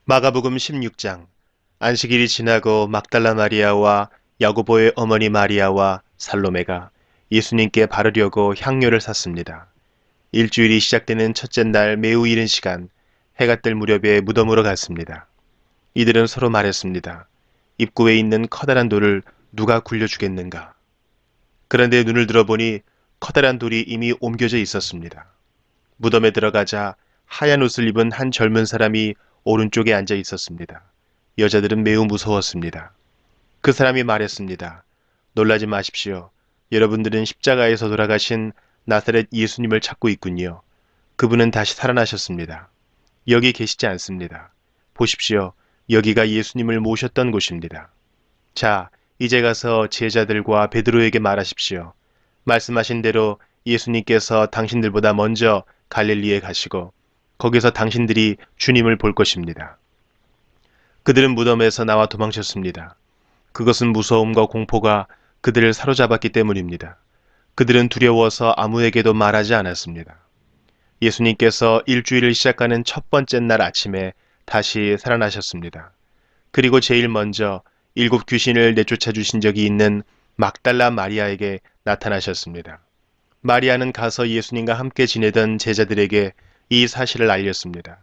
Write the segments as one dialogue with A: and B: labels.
A: 마가복음 16장. 안식일이 지나고 막달라 마리아와 야고보의 어머니 마리아와 살로메가 예수님께 바르려고 향료를 샀습니다. 일주일이 시작되는 첫째 날 매우 이른 시간, 해가 뜰 무렵에 무덤으로 갔습니다. 이들은 서로 말했습니다. 입구에 있는 커다란 돌을 누가 굴려주겠는가? 그런데 눈을 들어보니 커다란 돌이 이미 옮겨져 있었습니다. 무덤에 들어가자 하얀 옷을 입은 한 젊은 사람이 오른쪽에 앉아 있었습니다. 여자들은 매우 무서웠습니다. 그 사람이 말했습니다. 놀라지 마십시오. 여러분들은 십자가에서 돌아가신 나사렛 예수님을 찾고 있군요. 그분은 다시 살아나셨습니다. 여기 계시지 않습니다. 보십시오. 여기가 예수님을 모셨던 곳입니다. 자, 이제 가서 제자들과 베드로에게 말하십시오. 말씀하신 대로 예수님께서 당신들보다 먼저 갈릴리에 가시고 거기서 당신들이 주님을 볼 것입니다. 그들은 무덤에서 나와 도망쳤습니다. 그것은 무서움과 공포가 그들을 사로잡았기 때문입니다. 그들은 두려워서 아무에게도 말하지 않았습니다. 예수님께서 일주일을 시작하는 첫 번째 날 아침에 다시 살아나셨습니다. 그리고 제일 먼저 7 귀신을 내쫓아 주신 적이 있는 막달라 마리아에게 나타나셨습니다. 마리아는 가서 예수님과 함께 지내던 제자들에게 이 사실을 알렸습니다.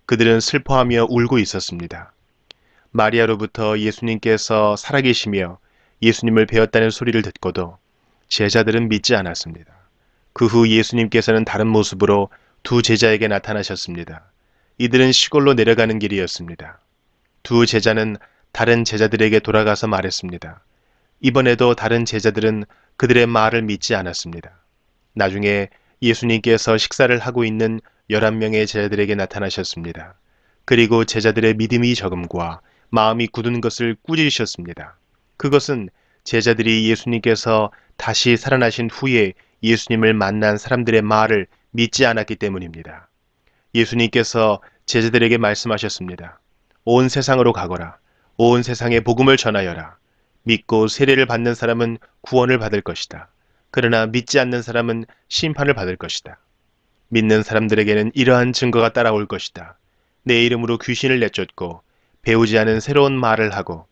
A: 그들은 슬퍼하며 울고 있었습니다. 마리아로부터 예수님께서 살아계시며 예수님을 배웠다는 소리를 듣고도 제자들은 믿지 않았습니다. 그 후 예수님께서는 다른 모습으로 두 제자에게 나타나셨습니다. 이들은 시골로 내려가는 길이었습니다. 두 제자는 다른 제자들에게 돌아가서 말했습니다. 이번에도 다른 제자들은 그들의 말을 믿지 않았습니다. 나중에 예수님께서 식사를 하고 있는 11명의 제자들에게 나타나셨습니다. 그리고 제자들의 믿음이 적음과 마음이 굳은 것을 꾸짖으셨습니다. 그것은 제자들이 예수님께서 다시 살아나신 후에 예수님을 만난 사람들의 말을 믿지 않았기 때문입니다. 예수님께서 제자들에게 말씀하셨습니다. 온 세상으로 가거라. 온 세상에 복음을 전하여라. 믿고 세례를 받는 사람은 구원을 받을 것이다. 그러나 믿지 않는 사람은 심판을 받을 것이다. 믿는 사람들에게는 이러한 증거가 따라올 것이다. 내 이름으로 귀신을 내쫓고 배우지 않은 새로운 말을 하고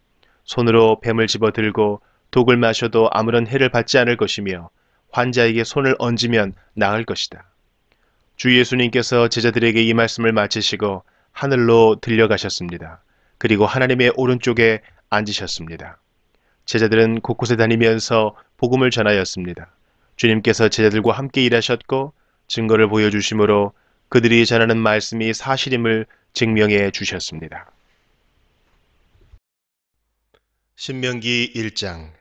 A: 손으로 뱀을 집어들고 독을 마셔도 아무런 해를 받지 않을 것이며 환자에게 손을 얹으면 나을 것이다. 주 예수님께서 제자들에게 이 말씀을 마치시고 하늘로 들려가셨습니다. 그리고 하나님의 오른쪽에 앉으셨습니다. 제자들은 곳곳에 다니면서 복음을 전하였습니다. 주님께서 제자들과 함께 일하셨고 증거를 보여주심으로 그들이 전하는 말씀이 사실임을 증명해 주셨습니다. 신명기 1장.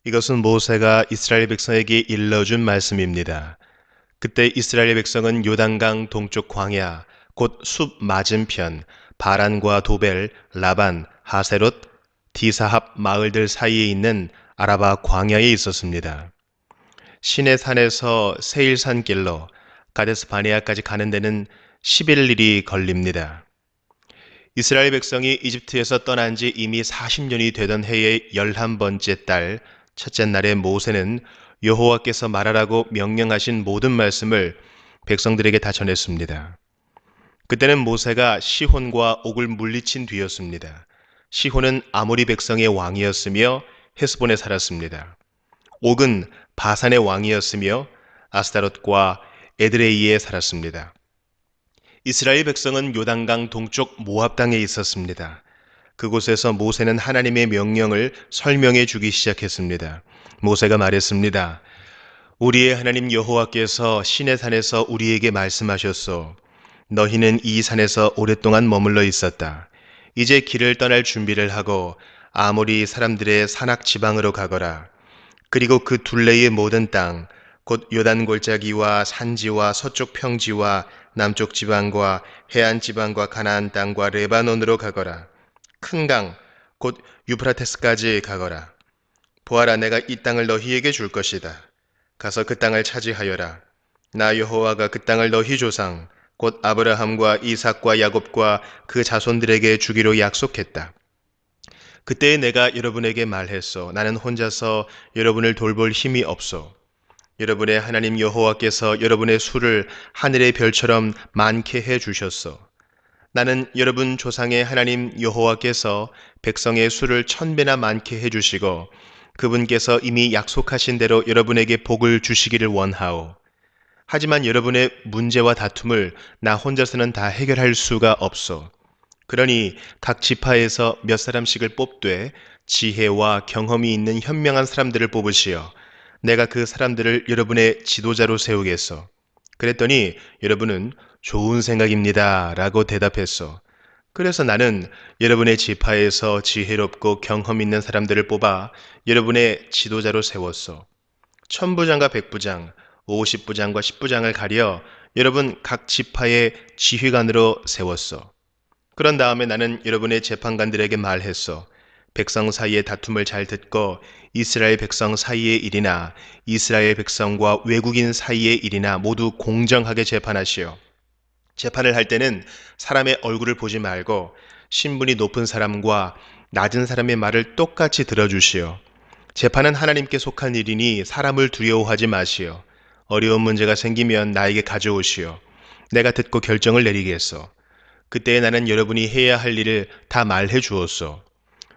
A: 이것은 모세가 이스라엘 백성에게 일러준 말씀입니다. 그때 이스라엘 백성은 요단강 동쪽 광야, 곧 숲 맞은편, 바란과 도벨, 라반, 하세롯, 디사합 마을들 사이에 있는 아라바 광야에 있었습니다. 시내 산에서 세일산 길로 가데스 바네아까지 가는 데는 11일이 걸립니다. 이스라엘 백성이 이집트에서 떠난 지 이미 40년이 되던 해의 11번째 달 첫째 날에 모세는 여호와께서 말하라고 명령하신 모든 말씀을 백성들에게 다 전했습니다. 그때는 모세가 시혼과 옥을 물리친 뒤였습니다. 시혼은 아모리 백성의 왕이었으며 헤스본에 살았습니다. 옥은 바산의 왕이었으며 아스타롯과 에드레이에 살았습니다. 이스라엘 백성은 요단강 동쪽 모압 땅에 있었습니다. 그곳에서 모세는 하나님의 명령을 설명해 주기 시작했습니다. 모세가 말했습니다. 우리의 하나님 여호와께서 시내산에서 우리에게 말씀하셨소. 너희는 이 산에서 오랫동안 머물러 있었다. 이제 길을 떠날 준비를 하고 아모리 사람들의 산악 지방으로 가거라. 그리고 그 둘레의 모든 땅, 곧 요단 골짜기와 산지와 서쪽 평지와 남쪽 지방과 해안 지방과 가나안 땅과 레바논으로 가거라. 큰 강, 곧 유프라테스까지 가거라. 보아라, 내가 이 땅을 너희에게 줄 것이다. 가서 그 땅을 차지하여라. 나 여호와가 그 땅을 너희 조상, 곧 아브라함과 이삭과 야곱과 그 자손들에게 주기로 약속했다. 그때에 내가 여러분에게 말했소. 나는 혼자서 여러분을 돌볼 힘이 없소. 여러분의 하나님 여호와께서 여러분의 수를 하늘의 별처럼 많게 해 주셨소. 나는 여러분 조상의 하나님 여호와께서 백성의 수를 1000배나 많게 해주시고 그분께서 이미 약속하신 대로 여러분에게 복을 주시기를 원하오. 하지만 여러분의 문제와 다툼을 나 혼자서는 다 해결할 수가 없어. 그러니 각 지파에서 몇 사람씩을 뽑되 지혜와 경험이 있는 현명한 사람들을 뽑으시어 내가 그 사람들을 여러분의 지도자로 세우겠소. 그랬더니 여러분은 좋은 생각입니다 라고 대답했소. 그래서 나는 여러분의 지파에서 지혜롭고 경험 있는 사람들을 뽑아 여러분의 지도자로 세웠소. 천부장과 백부장, 50부장과 10부장을 가려 여러분 각 지파의 지휘관으로 세웠소. 그런 다음에 나는 여러분의 재판관들에게 말했소. 백성 사이의 다툼을 잘 듣고 이스라엘 백성 사이의 일이나 이스라엘 백성과 외국인 사이의 일이나 모두 공정하게 재판하시오. 재판을 할 때는 사람의 얼굴을 보지 말고 신분이 높은 사람과 낮은 사람의 말을 똑같이 들어주시오. 재판은 하나님께 속한 일이니 사람을 두려워하지 마시오. 어려운 문제가 생기면 나에게 가져오시오. 내가 듣고 결정을 내리겠소. 그때 나는 여러분이 해야 할 일을 다 말해 주었소.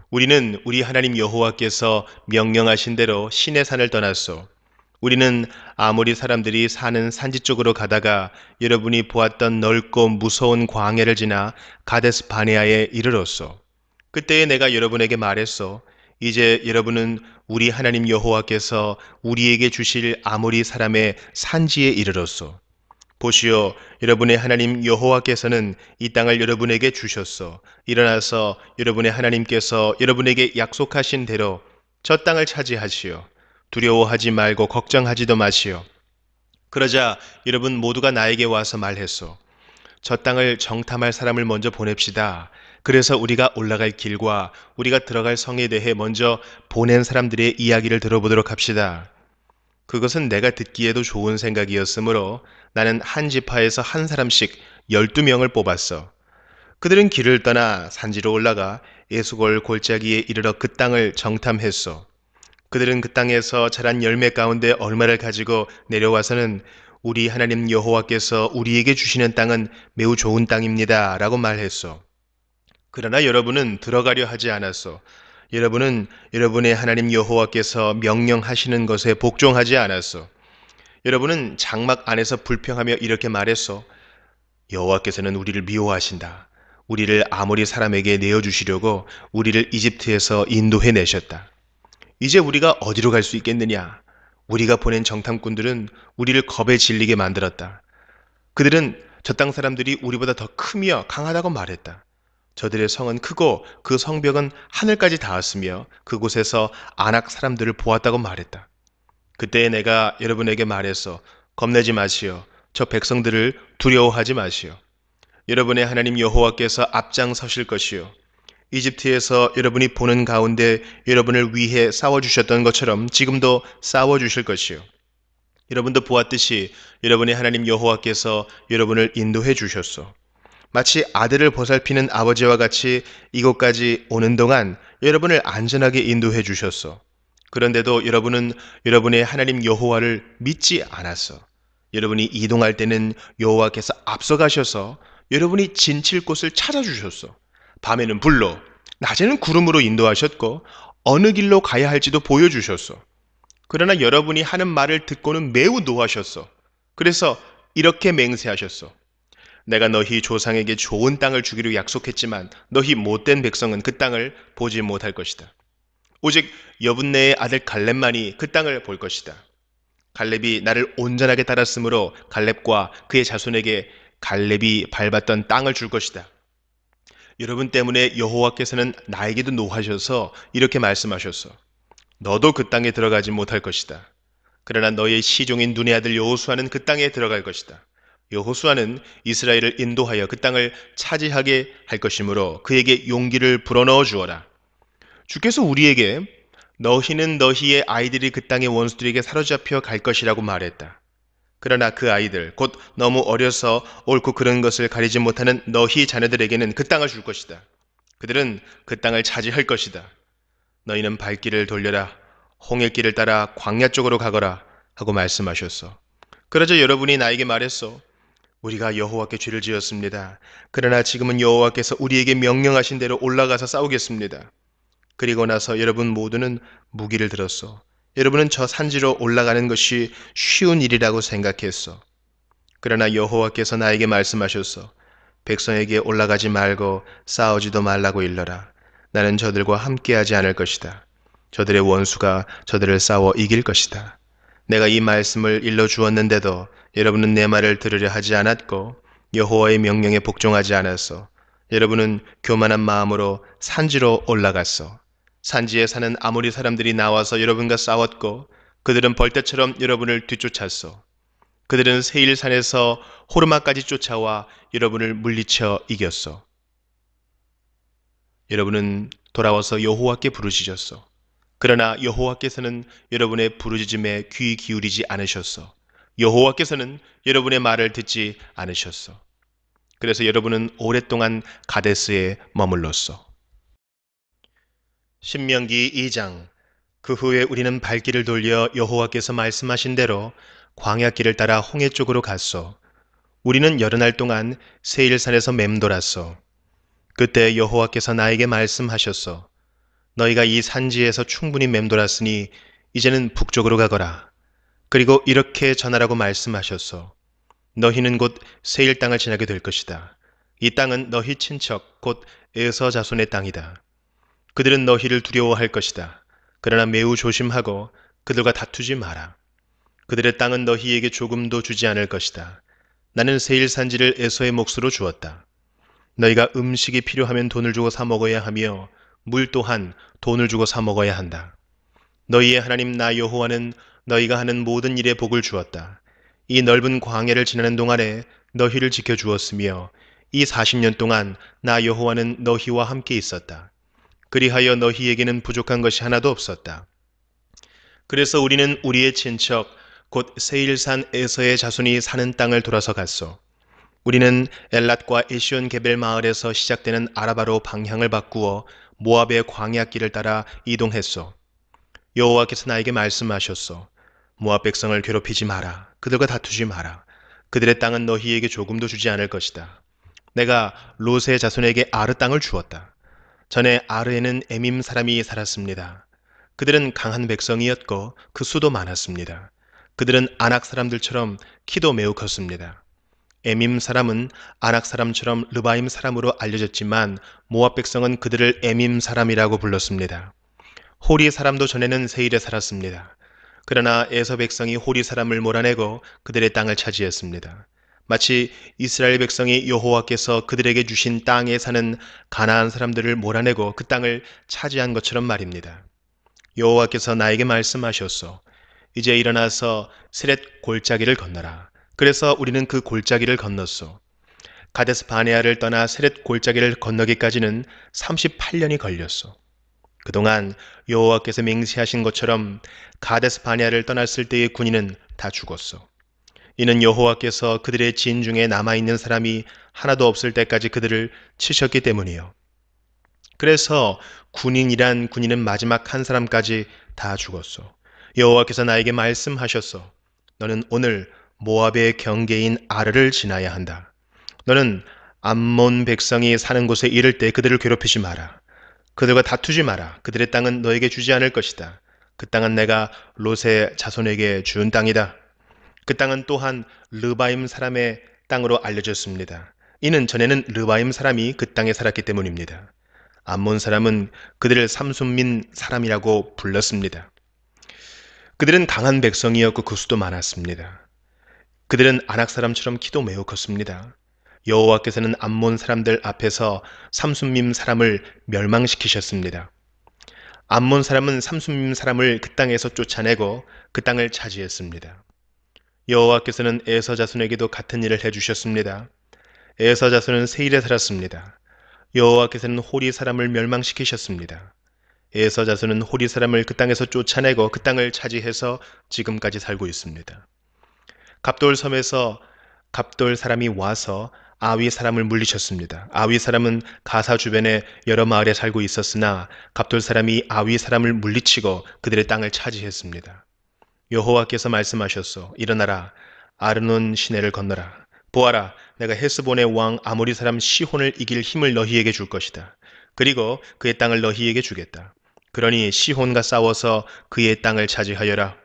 A: 우리는 우리 하나님 여호와께서 명령하신 대로 시내 산을 떠났소. 우리는 아모리 사람들이 사는 산지 쪽으로 가다가 여러분이 보았던 넓고 무서운 광야를 지나 가데스 바네아에 이르렀소. 그때에 내가 여러분에게 말했소. 이제 여러분은 우리 하나님 여호와께서 우리에게 주실 아모리 사람의 산지에 이르렀소. 보시오, 여러분의 하나님 여호와께서는 이 땅을 여러분에게 주셨소. 일어나서 여러분의 하나님께서 여러분에게 약속하신 대로 저 땅을 차지하시오. 두려워하지 말고 걱정하지도 마시오. 그러자 여러분 모두가 나에게 와서 말했소. 저 땅을 정탐할 사람을 먼저 보냅시다. 그래서 우리가 올라갈 길과 우리가 들어갈 성에 대해 먼저 보낸 사람들의 이야기를 들어보도록 합시다. 그것은 내가 듣기에도 좋은 생각이었으므로 나는 한 지파에서 한 사람씩 12명을 뽑았어. 그들은 길을 떠나 산지로 올라가 에스골 골짜기에 이르러 그 땅을 정탐했어. 그들은 그 땅에서 자란 열매 가운데 얼마를 가지고 내려와서는 우리 하나님 여호와께서 우리에게 주시는 땅은 매우 좋은 땅입니다 라고 말했어. 그러나 여러분은 들어가려 하지 않았어. 여러분은 여러분의 하나님 여호와께서 명령하시는 것에 복종하지 않았어. 여러분은 장막 안에서 불평하며 이렇게 말했어. 여호와께서는 우리를 미워하신다. 우리를 아모리 사람에게 내어주시려고 우리를 이집트에서 인도해 내셨다. 이제 우리가 어디로 갈 수 있겠느냐? 우리가 보낸 정탐꾼들은 우리를 겁에 질리게 만들었다. 그들은 저 땅 사람들이 우리보다 더 크며 강하다고 말했다. 저들의 성은 크고 그 성벽은 하늘까지 닿았으며 그곳에서 아낙 사람들을 보았다고 말했다. 그때 내가 여러분에게 말했어. 겁내지 마시오. 저 백성들을 두려워하지 마시오. 여러분의 하나님 여호와께서 앞장서실 것이요. 이집트에서 여러분이 보는 가운데 여러분을 위해 싸워주셨던 것처럼 지금도 싸워주실 것이요. 여러분도 보았듯이 여러분의 하나님 여호와께서 여러분을 인도해 주셨소. 마치 아들을 보살피는 아버지와 같이 이곳까지 오는 동안 여러분을 안전하게 인도해 주셨소. 그런데도 여러분은 여러분의 하나님 여호와를 믿지 않았어. 여러분이 이동할 때는 여호와께서 앞서가셔서 여러분이 진칠 곳을 찾아주셨어. 밤에는 불로, 낮에는 구름으로 인도하셨고 어느 길로 가야 할지도 보여주셨어. 그러나 여러분이 하는 말을 듣고는 매우 노하셨어. 그래서 이렇게 맹세하셨어. 내가 너희 조상에게 좋은 땅을 주기로 약속했지만 너희 못된 백성은 그 땅을 보지 못할 것이다. 오직 여분네의 아들 갈렙만이 그 땅을 볼 것이다. 갈렙이 나를 온전하게 따랐으므로 갈렙과 그의 자손에게 갈렙이 밟았던 땅을 줄 것이다. 여러분 때문에 여호와께서는 나에게도 노하셔서 이렇게 말씀하셨어. 너도 그 땅에 들어가지 못할 것이다. 그러나 너의 시종인 눈의 아들 여호수아는 그 땅에 들어갈 것이다. 여호수아는 이스라엘을 인도하여 그 땅을 차지하게 할 것이므로 그에게 용기를 불어넣어 주어라. 주께서 우리에게 너희는 너희의 아이들이 그 땅의 원수들에게 사로잡혀 갈 것이라고 말했다. 그러나 그 아이들, 곧 너무 어려서 옳고 그른 것을 가리지 못하는 너희 자녀들에게는 그 땅을 줄 것이다. 그들은 그 땅을 차지할 것이다. 너희는 발길을 돌려라. 홍해길을 따라 광야 쪽으로 가거라 하고 말씀하셨어. 그러자 여러분이 나에게 말했어. 우리가 여호와께 죄를 지었습니다. 그러나 지금은 여호와께서 우리에게 명령하신 대로 올라가서 싸우겠습니다. 그리고 나서 여러분 모두는 무기를 들었어. 여러분은 저 산지로 올라가는 것이 쉬운 일이라고 생각했어. 그러나 여호와께서 나에게 말씀하셨어. 백성에게 올라가지 말고 싸우지도 말라고 일러라. 나는 저들과 함께하지 않을 것이다. 저들의 원수가 저들을 싸워 이길 것이다. 내가 이 말씀을 일러 주었는데도 여러분은 내 말을 들으려 하지 않았고 여호와의 명령에 복종하지 않았어. 여러분은 교만한 마음으로 산지로 올라갔어. 산지에 사는 아모리 사람들이 나와서 여러분과 싸웠고 그들은 벌떼처럼 여러분을 뒤쫓았어. 그들은 세일산에서 호르마까지 쫓아와 여러분을 물리쳐 이겼어. 여러분은 돌아와서 여호와께 부르짖었어. 그러나 여호와께서는 여러분의 부르짖음에 귀 기울이지 않으셨어. 여호와께서는 여러분의 말을 듣지 않으셨어. 그래서 여러분은 오랫동안 가데스에 머물렀어. 신명기 2장. 그 후에 우리는 발길을 돌려 여호와께서 말씀하신 대로 광야길을 따라 홍해 쪽으로 갔어. 우리는 여러 날 동안 세일산에서 맴돌았어. 그때 여호와께서 나에게 말씀하셨어. 너희가 이 산지에서 충분히 맴돌았으니 이제는 북쪽으로 가거라. 그리고 이렇게 전하라고 말씀하셨어. 너희는 곧 세일 땅을 지나게 될 것이다. 이 땅은 너희 친척 곧 에서 자손의 땅이다. 그들은 너희를 두려워할 것이다. 그러나 매우 조심하고 그들과 다투지 마라. 그들의 땅은 너희에게 조금도 주지 않을 것이다. 나는 세일 산지를 에서의 몫으로 주었다. 너희가 음식이 필요하면 돈을 주고 사 먹어야 하며 물 또한 돈을 주고 사 먹어야 한다. 너희의 하나님 나 여호와는 너희가 하는 모든 일에 복을 주었다. 이 넓은 광야를 지나는 동안에 너희를 지켜주었으며 이 40년 동안 나 여호와는 너희와 함께 있었다. 그리하여 너희에게는 부족한 것이 하나도 없었다. 그래서 우리는 우리의 친척 곧 세일산 에서의 자손이 사는 땅을 돌아서 갔소. 우리는 엘랏과 에시온 게벨 마을에서 시작되는 아라바로 방향을 바꾸어 모압의 광야길을 따라 이동했소. 여호와께서 나에게 말씀하셨소. 모압 백성을 괴롭히지 마라. 그들과 다투지 마라. 그들의 땅은 너희에게 조금도 주지 않을 것이다. 내가 롯의 자손에게 아르 땅을 주었다. 전에 아르에는 에밈 사람이 살았습니다. 그들은 강한 백성이었고 그 수도 많았습니다. 그들은 아낙 사람들처럼 키도 매우 컸습니다. 에밈 사람은 아낙 사람처럼 르바임 사람으로 알려졌지만 모압 백성은 그들을 에밈 사람이라고 불렀습니다. 호리 사람도 전에는 세일에 살았습니다. 그러나 에서 백성이 호리 사람을 몰아내고 그들의 땅을 차지했습니다. 마치 이스라엘 백성이 여호와께서 그들에게 주신 땅에 사는 가나안 사람들을 몰아내고 그 땅을 차지한 것처럼 말입니다. 여호와께서 나에게 말씀하셨소. 이제 일어나서 세렛 골짜기를 건너라. 그래서 우리는 그 골짜기를 건넜소. 가데스 바네아를 떠나 세렛 골짜기를 건너기까지는 38년이 걸렸소. 그동안 여호와께서 맹세하신 것처럼 가데스 바네아를 떠났을 때의 군인은 다 죽었소. 이는 여호와께서 그들의 진 중에 남아있는 사람이 하나도 없을 때까지 그들을 치셨기 때문이요. 그래서 군인이란 군인은 마지막 한 사람까지 다 죽었소. 여호와께서 나에게 말씀하셨소. 너는 오늘 모압의 경계인 아르를 지나야 한다. 너는 암몬 백성이 사는 곳에 이를 때 그들을 괴롭히지 마라. 그들과 다투지 마라. 그들의 땅은 너에게 주지 않을 것이다. 그 땅은 내가 롯의 자손에게 준 땅이다. 그 땅은 또한 르바임 사람의 땅으로 알려졌습니다. 이는 전에는 르바임 사람이 그 땅에 살았기 때문입니다. 암몬 사람은 그들을 삼손민 사람이라고 불렀습니다. 그들은 강한 백성이었고 그 수도 많았습니다. 그들은 아낙 사람처럼 키도 매우 컸습니다. 여호와께서는 암몬 사람들 앞에서 삼손민 사람을 멸망시키셨습니다. 암몬 사람은 삼손민 사람을 그 땅에서 쫓아내고 그 땅을 차지했습니다. 여호와께서는 에서 자손에게도 같은 일을 해주셨습니다. 에서 자손은 세일에 살았습니다. 여호와께서는 호리 사람을 멸망시키셨습니다. 에서 자손은 호리 사람을 그 땅에서 쫓아내고 그 땅을 차지해서 지금까지 살고 있습니다. 갑돌 섬에서 갑돌 사람이 와서 아위 사람을 물리쳤습니다. 아위 사람은 가사 주변에 여러 마을에 살고 있었으나 갑돌 사람이 아위 사람을 물리치고 그들의 땅을 차지했습니다. 여호와께서 말씀하셨소. 일어나라. 아르논 시내를 건너라. 보아라, 내가 헤스본의 왕 아모리 사람 시혼을 이길 힘을 너희에게 줄 것이다. 그리고 그의 땅을 너희에게 주겠다. 그러니 시혼과 싸워서 그의 땅을 차지하여라.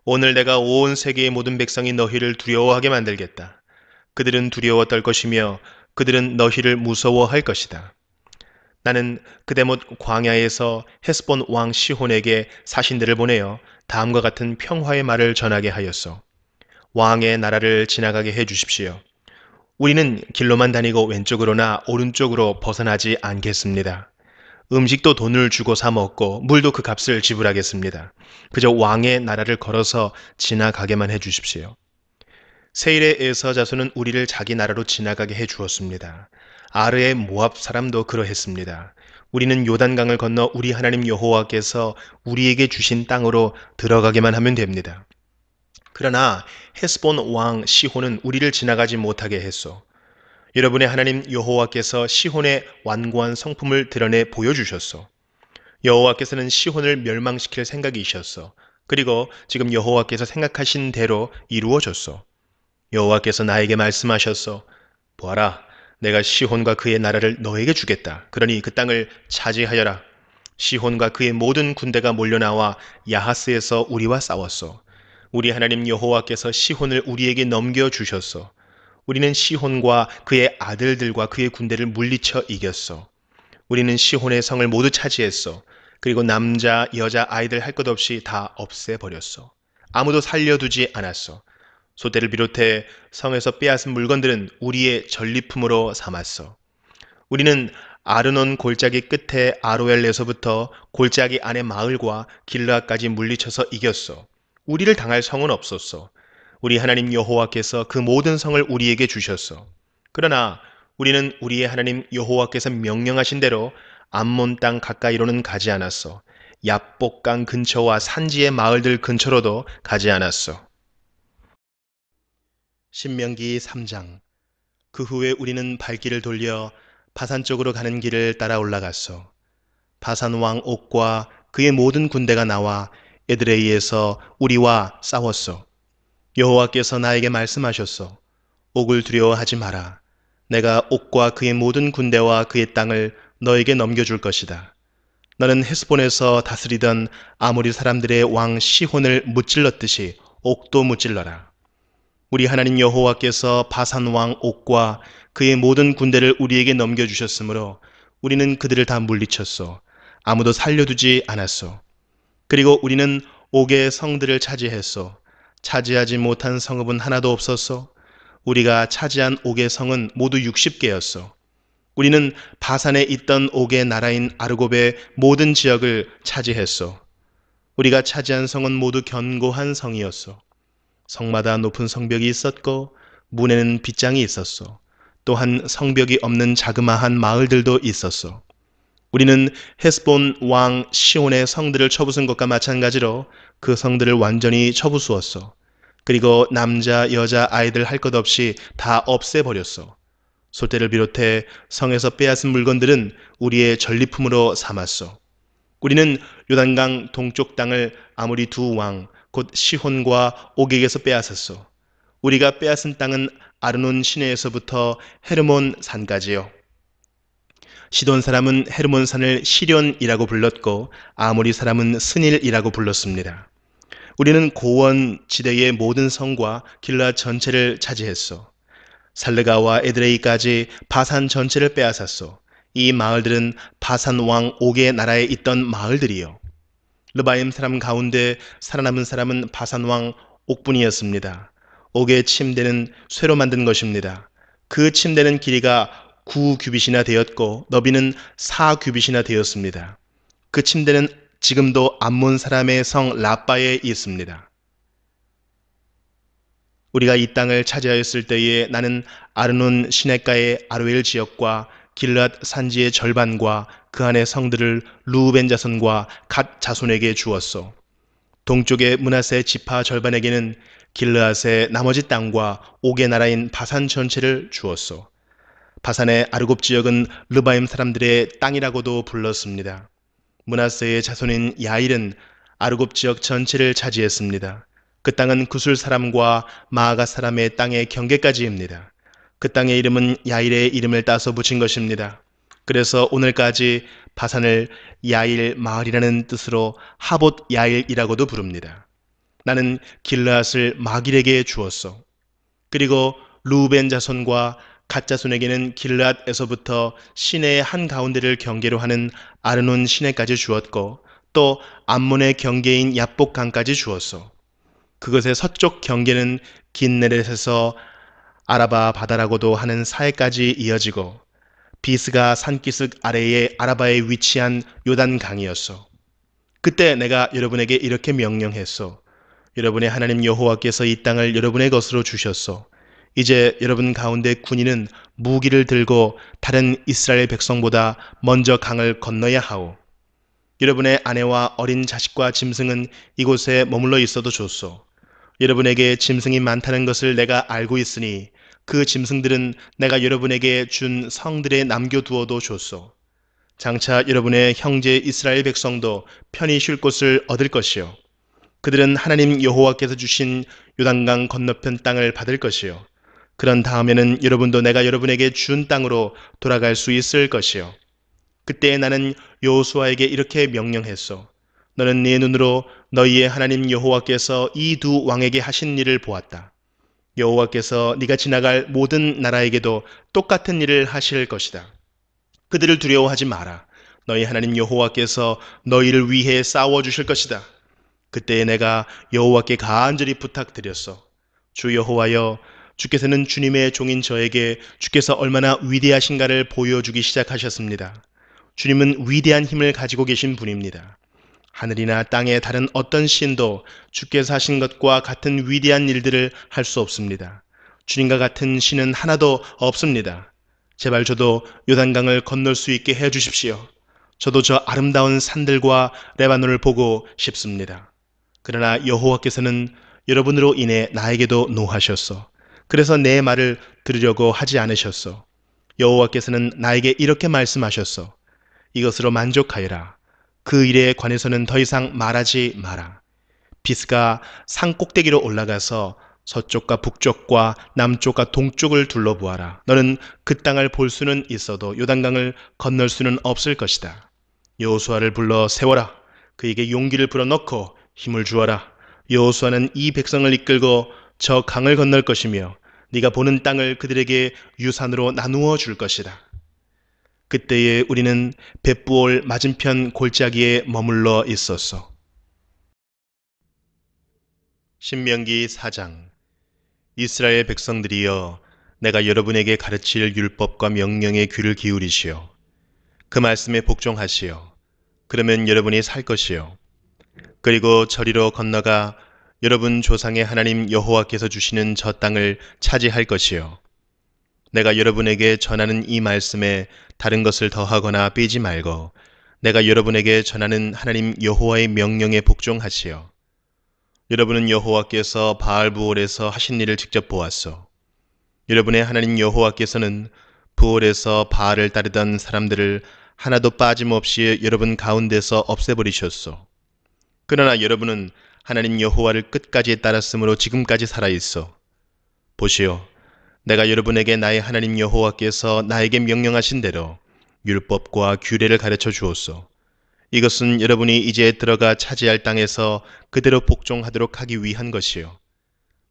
A: 오늘 내가 온 세계의 모든 백성이 너희를 두려워하게 만들겠다. 그들은 두려워 떨 것이며 그들은 너희를 무서워할 것이다. 나는 그대못 광야에서 헤스본 왕 시혼에게 사신들을 보내어 다음과 같은 평화의 말을 전하게 하였소. 왕의 나라를 지나가게 해 주십시오. 우리는 길로만 다니고 왼쪽으로나 오른쪽으로 벗어나지 않겠습니다. 음식도 돈을 주고 사 먹고 물도 그 값을 지불하겠습니다. 그저 왕의 나라를 걸어서 지나가게만 해 주십시오. 세일의 에서 자손은 우리를 자기 나라로 지나가게 해 주었습니다. 아르의 모압 사람도 그러했습니다. 우리는 요단강을 건너 우리 하나님 여호와께서 우리에게 주신 땅으로 들어가게만 하면 됩니다. 그러나 헤스본 왕 시혼은 우리를 지나가지 못하게 했소. 여러분의 하나님 여호와께서 시혼의 완고한 성품을 드러내 보여주셨소. 여호와께서는 시혼을 멸망시킬 생각이셨소. 그리고 지금 여호와께서 생각하신 대로 이루어졌소. 여호와께서 나에게 말씀하셨소. 보아라, 내가 시혼과 그의 나라를 너에게 주겠다. 그러니 그 땅을 차지하여라. 시혼과 그의 모든 군대가 몰려나와 야하스에서 우리와 싸웠소. 우리 하나님 여호와께서 시혼을 우리에게 넘겨주셨소. 우리는 시혼과 그의 아들들과 그의 군대를 물리쳐 이겼소. 우리는 시혼의 성을 모두 차지했소. 그리고 남자, 여자, 아이들 할 것 없이 다 없애버렸소. 아무도 살려두지 않았소. 소떼를 비롯해 성에서 빼앗은 물건들은 우리의 전리품으로 삼았소. 우리는 아르논 골짜기 끝에 아로엘에서부터 골짜기 안의 마을과 길르앗까지 물리쳐서 이겼소. 우리를 당할 성은 없었소. 우리 하나님 여호와께서 그 모든 성을 우리에게 주셨소. 그러나 우리는 우리의 하나님 여호와께서 명령하신 대로 암몬 땅 가까이로는 가지 않았소. 얍복강 근처와 산지의 마을들 근처로도 가지 않았소. 신명기 3장. 그 후에 우리는 발길을 돌려 바산 쪽으로 가는 길을 따라 올라갔소. 바산 왕 옥과 그의 모든 군대가 나와 에드레이에서 우리와 싸웠소. 여호와께서 나에게 말씀하셨소. 옥을 두려워하지 마라. 내가 옥과 그의 모든 군대와 그의 땅을 너에게 넘겨줄 것이다. 너는 헤스본에서 다스리던 아모리 사람들의 왕 시혼을 무찔렀듯이 옥도 무찔러라. 우리 하나님 여호와께서 바산 왕 옥과 그의 모든 군대를 우리에게 넘겨주셨으므로 우리는 그들을 다 물리쳤소. 아무도 살려두지 않았소. 그리고 우리는 옥의 성들을 차지했소. 차지하지 못한 성읍은 하나도 없었소. 우리가 차지한 옥의 성은 모두 60개였소. 우리는 바산에 있던 옥의 나라인 아르곱의 모든 지역을 차지했소. 우리가 차지한 성은 모두 견고한 성이었소. 성마다 높은 성벽이 있었고 문에는 빗장이 있었소. 또한 성벽이 없는 자그마한 마을들도 있었소. 우리는 헤스본 왕 시온의 성들을 쳐부순 것과 마찬가지로 그 성들을 완전히 쳐부수었소. 그리고 남자, 여자, 아이들 할 것 없이 다 없애버렸소. 소떼를 비롯해 성에서 빼앗은 물건들은 우리의 전리품으로 삼았소. 우리는 요단강 동쪽 땅을 아모리 두 왕, 곧 시혼과 옥에게서 빼앗았소. 우리가 빼앗은 땅은 아르논 시내에서부터 헤르몬 산까지요. 시돈 사람은 헤르몬 산을 시련이라고 불렀고 아모리 사람은 스닐이라고 불렀습니다. 우리는 고원 지대의 모든 성과 길라 전체를 차지했소. 살르가와 에드레이까지 바산 전체를 빼앗았소. 이 마을들은 바산 왕 옥의 나라에 있던 마을들이요. 르바임 사람 가운데 살아남은 사람은 바산 왕 옥뿐이었습니다. 옥의 침대는 쇠로 만든 것입니다. 그 침대는 길이가 9규빗이나 되었고 너비는 4규빗이나 되었습니다. 그 침대는 지금도 암몬 사람의 성 라빠에 있습니다. 우리가 이 땅을 차지하였을 때에 나는 아르논 시냇가의 아로엘 지역과 길앗 산지의 절반과 그 안의 성들을 루벤 자손과 갓 자손에게 주었소. 동쪽의 므낫세 지파 절반에게는 길르앗의 나머지 땅과 옥의 나라인 바산 전체를 주었소. 바산의 아르곱 지역은 르바임 사람들의 땅이라고도 불렀습니다. 므낫세의 자손인 야일은 아르곱 지역 전체를 차지했습니다. 그 땅은 구술 사람과 마아가 사람의 땅의 경계까지입니다.
B: 그 땅의 이름은 야일의 이름을 따서 붙인 것입니다. 그래서 오늘까지 바산을 야일 마을이라는 뜻으로 하봇 야일이라고도 부릅니다. 나는 길르앗을 마길에게 주었소. 그리고 루벤 자손과 갓 자손에게는 길르앗에서부터 시내의 한 가운데를 경계로 하는 아르논 시내까지 주었고, 또 암몬의 경계인 야복 강까지 주었소. 그것의 서쪽 경계는 긴네렛에서 아라바 바다라고도 하는 사해까지 이어지고, 비스가 산기슭 아래의 아라바에 위치한 요단 강이었소. 그때 내가 여러분에게 이렇게 명령했소. 여러분의 하나님 여호와께서 이 땅을 여러분의 것으로 주셨소. 이제 여러분 가운데 군인은 무기를 들고 다른 이스라엘 백성보다 먼저 강을 건너야 하오. 여러분의 아내와 어린 자식과 짐승은 이곳에 머물러 있어도 좋소. 여러분에게 짐승이 많다는 것을 내가 알고 있으니 그 짐승들은 내가 여러분에게 준 성들에 남겨두어도 좋소. 장차 여러분의 형제 이스라엘 백성도 편히 쉴 곳을 얻을 것이요. 그들은 하나님 여호와께서 주신 요단강 건너편 땅을 받을 것이요. 그런 다음에는 여러분도 내가 여러분에게 준 땅으로 돌아갈 수 있을 것이요. 그때 나는 여호수아에게 이렇게 명령했소. 너는 네 눈으로 너희의 하나님 여호와께서 이 두 왕에게 하신 일을 보았다. 여호와께서 네가 지나갈 모든 나라에게도 똑같은 일을 하실 것이다. 그들을 두려워하지 마라. 너희 하나님 여호와께서 너희를 위해 싸워주실 것이다. 그때에 내가 여호와께 간절히 부탁드렸소. 주 여호와여, 주께서는 주님의 종인 저에게 주께서 얼마나 위대하신가를 보여주기 시작하셨습니다. 주님은 위대한 힘을 가지고 계신 분입니다. 하늘이나 땅의 다른 어떤 신도 주께서 하신 것과 같은 위대한 일들을 할 수 없습니다. 주님과 같은 신은 하나도 없습니다. 제발 저도 요단강을 건널 수 있게 해주십시오. 저도 저 아름다운 산들과 레바논을 보고 싶습니다. 그러나 여호와께서는 여러분으로 인해 나에게도 노하셨소. 그래서 내 말을 들으려고 하지 않으셨소. 여호와께서는 나에게 이렇게 말씀하셨소. 이것으로 만족하여라. 그 일에 관해서는 더 이상 말하지 마라. 비스가 산 꼭대기로 올라가서 서쪽과 북쪽과 남쪽과 동쪽을 둘러보아라. 너는 그 땅을 볼 수는 있어도 요단강을 건널 수는 없을 것이다. 여호수아를 불러 세워라. 그에게 용기를 불어넣고 힘을 주어라. 여호수아는 이 백성을 이끌고 저 강을 건널 것이며 네가 보는 땅을 그들에게 유산으로 나누어 줄 것이다. 그때에 우리는 벳부올 맞은편 골짜기에 머물러 있었소. 신명기 4장. 이스라엘 백성들이여, 내가 여러분에게 가르칠 율법과 명령에 귀를 기울이시오. 그 말씀에 복종하시오. 그러면 여러분이 살 것이요. 그리고 저리로 건너가 여러분 조상의 하나님 여호와께서 주시는 저 땅을 차지할 것이요. 내가 여러분에게 전하는 이 말씀에 다른 것을 더하거나 빼지 말고 내가 여러분에게 전하는 하나님 여호와의 명령에 복종하시오. 여러분은 여호와께서 바알부올에서 하신 일을 직접 보았소. 여러분의 하나님 여호와께서는 부올에서 바알을 따르던 사람들을 하나도 빠짐없이 여러분 가운데서 없애버리셨소. 그러나 여러분은 하나님 여호와를 끝까지 따랐으므로 지금까지 살아있어. 보시오, 내가 여러분에게 나의 하나님 여호와께서 나에게 명령하신 대로 율법과 규례를 가르쳐 주었소. 이것은 여러분이 이제 들어가 차지할 땅에서 그대로 복종하도록 하기 위한 것이요.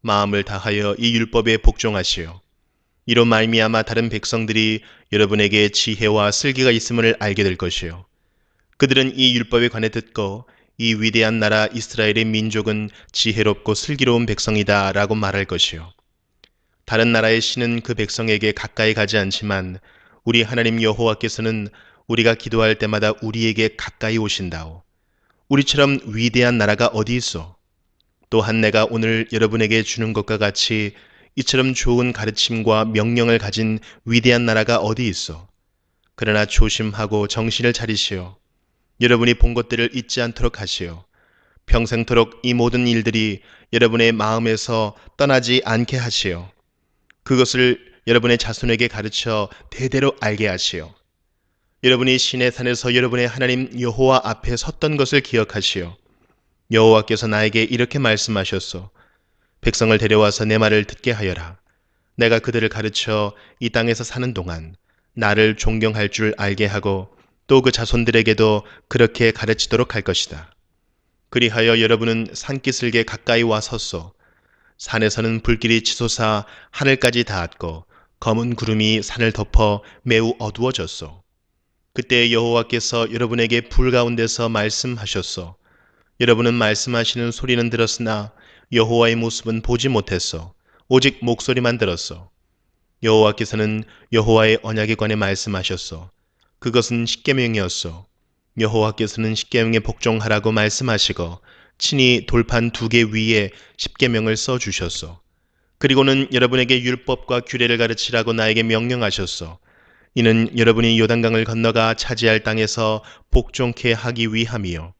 B: 마음을 다하여 이 율법에 복종하시오. 이로 말미암아 다른 백성들이 여러분에게 지혜와 슬기가 있음을 알게 될 것이요. 그들은 이 율법에 관해 듣고 이 위대한 나라 이스라엘의 민족은 지혜롭고 슬기로운 백성이다 라고 말할 것이요. 다른 나라의 신은 그 백성에게 가까이 가지 않지만 우리 하나님 여호와께서는 우리가 기도할 때마다 우리에게 가까이 오신다오. 우리처럼 위대한 나라가 어디 있어? 또한 내가 오늘 여러분에게 주는 것과 같이 이처럼 좋은 가르침과 명령을 가진 위대한 나라가 어디 있어? 그러나 조심하고 정신을 차리시오. 여러분이 본 것들을 잊지 않도록 하시오. 평생토록 이 모든 일들이 여러분의 마음에서 떠나지 않게 하시오. 그것을 여러분의 자손에게 가르쳐 대대로 알게 하시오. 여러분이 시내 산에서 여러분의 하나님 여호와 앞에 섰던 것을 기억하시오. 여호와께서 나에게 이렇게 말씀하셨소. 백성을 데려와서 내 말을 듣게 하여라. 내가 그들을 가르쳐 이 땅에서 사는 동안 나를 존경할 줄 알게 하고 또 그 자손들에게도 그렇게 가르치도록 할 것이다. 그리하여 여러분은 산기슭에 가까이 와 섰소. 산에서는 불길이 치솟아 하늘까지 닿았고 검은 구름이 산을 덮어 매우 어두워졌소. 그때 여호와께서 여러분에게 불 가운데서 말씀하셨소. 여러분은 말씀하시는 소리는 들었으나 여호와의 모습은 보지 못했소. 오직 목소리만 들었소. 여호와께서는 여호와의 언약에 관해 말씀하셨소. 그것은 십계명이었소. 여호와께서는 십계명에 복종하라고 말씀하시고 친히 돌판 2개 위에 십계명을 써주셨소. 그리고는 여러분에게 율법과 규례를 가르치라고 나에게 명령하셨소. 이는 여러분이 요단강을 건너가 차지할 땅에서 복종케 하기 위함이요.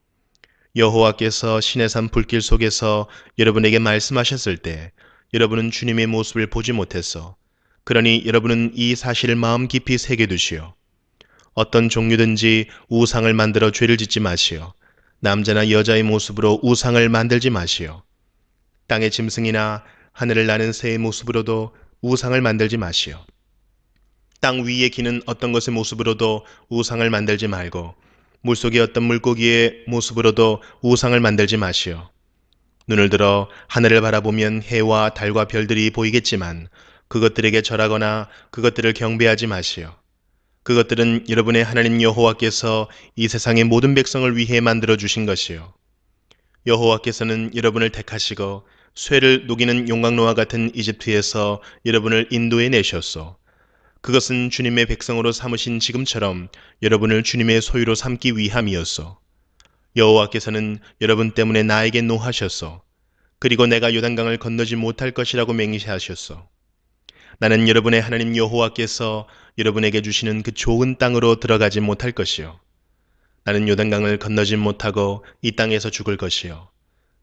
B: 여호와께서 시내산 불길 속에서 여러분에게 말씀하셨을 때 여러분은 주님의 모습을 보지 못했소. 그러니 여러분은 이 사실을 마음 깊이 새겨두시오. 어떤 종류든지 우상을 만들어 죄를 짓지 마시오. 남자나 여자의 모습으로 우상을 만들지 마시오. 땅의 짐승이나 하늘을 나는 새의 모습으로도 우상을 만들지 마시오. 땅 위에 기는 어떤 것의 모습으로도 우상을 만들지 말고 물속의 어떤 물고기의 모습으로도 우상을 만들지 마시오. 눈을 들어 하늘을 바라보면 해와 달과 별들이 보이겠지만 그것들에게 절하거나 그것들을 경배하지 마시오. 그것들은 여러분의 하나님 여호와께서 이 세상의 모든 백성을 위해 만들어 주신 것이요. 여호와께서는 여러분을 택하시고 쇠를 녹이는 용광로와 같은 이집트에서 여러분을 인도해 내셨소. 그것은 주님의 백성으로 삼으신 지금처럼 여러분을 주님의 소유로 삼기 위함이었소. 여호와께서는 여러분 때문에 나에게 노하셨소. 그리고 내가 요단강을 건너지 못할 것이라고 맹세하셨소. 나는 여러분의 하나님 여호와께서 여러분에게 주시는 그 좋은 땅으로 들어가지 못할 것이요. 나는 요단강을 건너지 못하고 이 땅에서 죽을 것이요.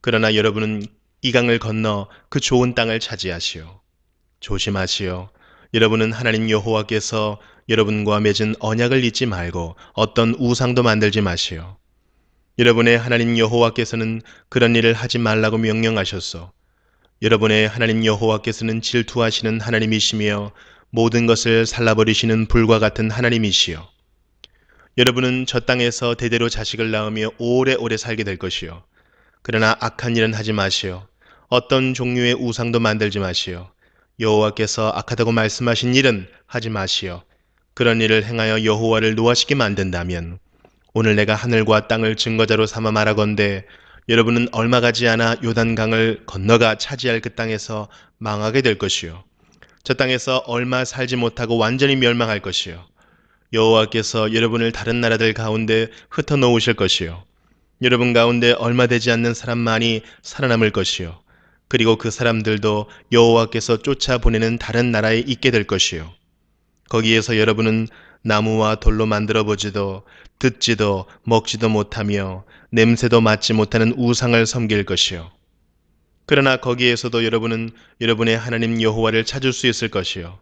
B: 그러나 여러분은 이 강을 건너 그 좋은 땅을 차지하시오. 조심하시오. 여러분은 하나님 여호와께서 여러분과 맺은 언약을 잊지 말고 어떤 우상도 만들지 마시오. 여러분의 하나님 여호와께서는 그런 일을 하지 말라고 명령하셨소. 여러분의 하나님 여호와께서는 질투하시는 하나님이시며 모든 것을 살라버리시는 불과 같은 하나님이시요. 여러분은 저 땅에서 대대로 자식을 낳으며 오래오래 살게 될 것이요. 그러나 악한 일은 하지 마시오. 어떤 종류의 우상도 만들지 마시오. 여호와께서 악하다고 말씀하신 일은 하지 마시오. 그런 일을 행하여 여호와를 노하시게 만든다면 오늘 내가 하늘과 땅을 증거자로 삼아 말하건대 여러분은 얼마 가지 않아 요단강을 건너가 차지할 그 땅에서 망하게 될 것이요. 저 땅에서 얼마 살지 못하고 완전히 멸망할 것이요. 여호와께서 여러분을 다른 나라들 가운데 흩어놓으실 것이요. 여러분 가운데 얼마 되지 않는 사람만이 살아남을 것이요. 그리고 그 사람들도 여호와께서 쫓아보내는 다른 나라에 있게 될 것이요. 거기에서 여러분은 나무와 돌로 만들어 보지도 듣지도 먹지도 못하며 냄새도 맡지 못하는 우상을 섬길 것이요. 그러나 거기에서도 여러분은 여러분의 하나님 여호와를 찾을 수 있을 것이요.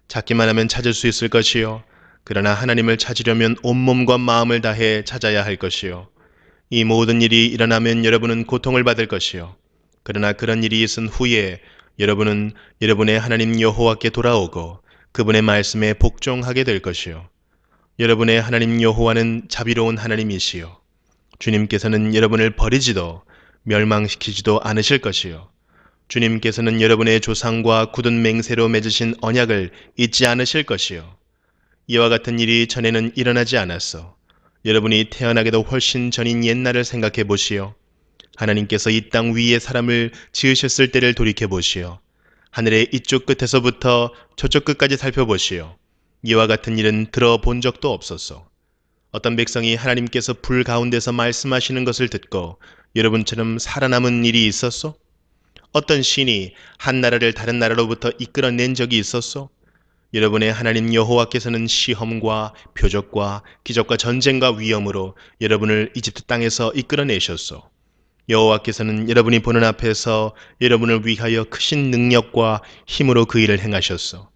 B: 찾기만 하면 찾을 수 있을 것이요. 그러나 하나님을 찾으려면 온몸과 마음을 다해 찾아야 할 것이요. 이 모든 일이 일어나면 여러분은 고통을 받을 것이요. 그러나 그런 일이 있은 후에 여러분은 여러분의 하나님 여호와께 돌아오고 그분의 말씀에 복종하게 될 것이요. 여러분의 하나님 여호와는 자비로운 하나님이시요. 주님께서는 여러분을 버리지도 멸망시키지도 않으실 것이요. 주님께서는 여러분의 조상과 굳은 맹세로 맺으신 언약을 잊지 않으실 것이요. 이와 같은 일이 전에는 일어나지 않았어. 여러분이 태어나기도 훨씬 전인 옛날을 생각해 보시오. 하나님께서 이 땅 위에 사람을 지으셨을 때를 돌이켜 보시오. 하늘의 이쪽 끝에서부터 저쪽 끝까지 살펴보시오. 이와 같은 일은 들어본 적도 없었소. 어떤 백성이 하나님께서 불 가운데서 말씀하시는 것을 듣고 여러분처럼 살아남은 일이 있었소? 어떤 신이 한 나라를 다른 나라로부터 이끌어낸 적이 있었소? 여러분의 하나님 여호와께서는 시험과 표적과 기적과 전쟁과 위험으로 여러분을 이집트 땅에서 이끌어내셨소. 여호와께서는 여러분이 보는 앞에서 여러분을 위하여 크신 능력과 힘으로 그 일을 행하셨소.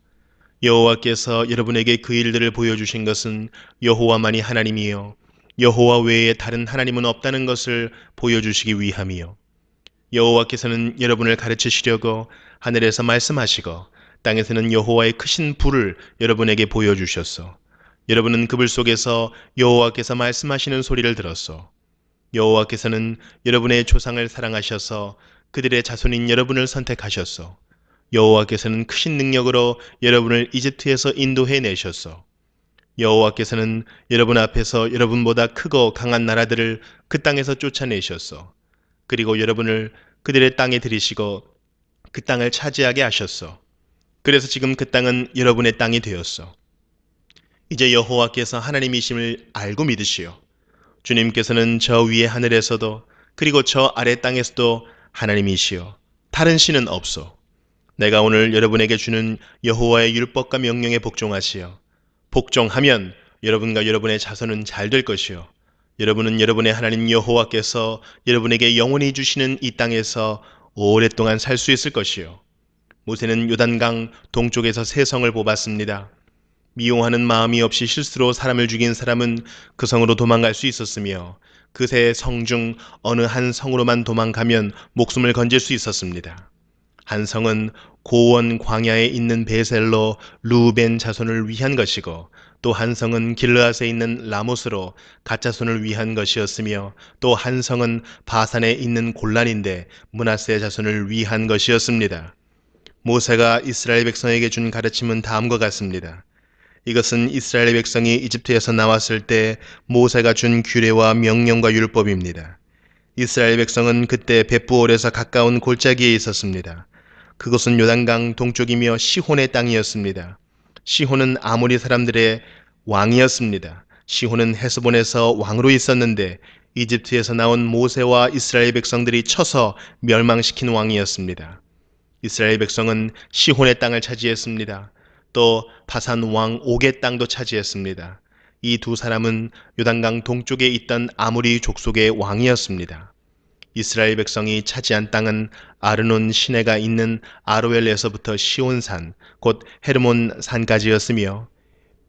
B: 여호와께서 여러분에게 그 일들을 보여주신 것은 여호와만이 하나님이요 여호와 외에 다른 하나님은 없다는 것을 보여주시기 위함이요. 여호와께서는 여러분을 가르치시려고 하늘에서 말씀하시고 땅에서는 여호와의 크신 불을 여러분에게 보여주셨소. 여러분은 그 불 속에서 여호와께서 말씀하시는 소리를 들었소. 여호와께서는 여러분의 조상을 사랑하셔서 그들의 자손인 여러분을 선택하셨소. 여호와께서는 크신 능력으로 여러분을 이집트에서 인도해 내셨소. 여호와께서는 여러분 앞에서 여러분보다 크고 강한 나라들을 그 땅에서 쫓아내셨소. 그리고 여러분을 그들의 땅에 들이시고 그 땅을 차지하게 하셨소. 그래서 지금 그 땅은 여러분의 땅이 되었소. 이제 여호와께서 하나님이심을 알고 믿으시오. 주님께서는 저 위의 하늘에서도 그리고 저 아래 땅에서도 하나님이시오. 다른 신은 없소. 내가 오늘 여러분에게 주는 여호와의 율법과 명령에 복종하시오. 복종하면 여러분과 여러분의 자손은 잘 될 것이요. 여러분은 여러분의 하나님 여호와께서 여러분에게 영원히 주시는 이 땅에서 오랫동안 살 수 있을 것이요. 모세는 요단강 동쪽에서 세 성을 뽑았습니다. 미용하는 마음이 없이 실수로 사람을 죽인 사람은 그 성으로 도망갈 수 있었으며 그 세 성 중 어느 한 성으로만 도망가면 목숨을 건질 수 있었습니다. 한 성은 고원 광야에 있는 베셀로 루벤 자손을 위한 것이고 또 한 성은 길르앗에 있는 라못으로 갓 자손을 위한 것이었으며 또 한 성은 바산에 있는 골란인데 므낫세 자손을 위한 것이었습니다. 모세가 이스라엘 백성에게 준 가르침은 다음과 같습니다. 이것은 이스라엘 백성이 이집트에서 나왔을 때 모세가 준 규례와 명령과 율법입니다. 이스라엘 백성은 그때 벳부올에서 가까운 골짜기에 있었습니다. 그것은 요단강 동쪽이며 시혼의 땅이었습니다. 시혼은 아모리 사람들의 왕이었습니다. 시혼은 헤스본에서 왕으로 있었는데 이집트에서 나온 모세와 이스라엘 백성들이 쳐서 멸망시킨 왕이었습니다. 이스라엘 백성은 시혼의 땅을 차지했습니다. 또 바산 왕 옥의 땅도 차지했습니다. 이 두 사람은 요단강 동쪽에 있던 아모리 족속의 왕이었습니다. 이스라엘 백성이 차지한 땅은 아르논 시내가 있는 아로엘에서부터 시온산, 곧 헤르몬 산까지였으며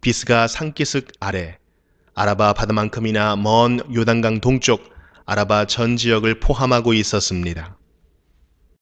B: 비스가 산기슭 아래, 아라바 바다만큼이나 먼 요단강 동쪽 아라바 전 지역을 포함하고 있었습니다.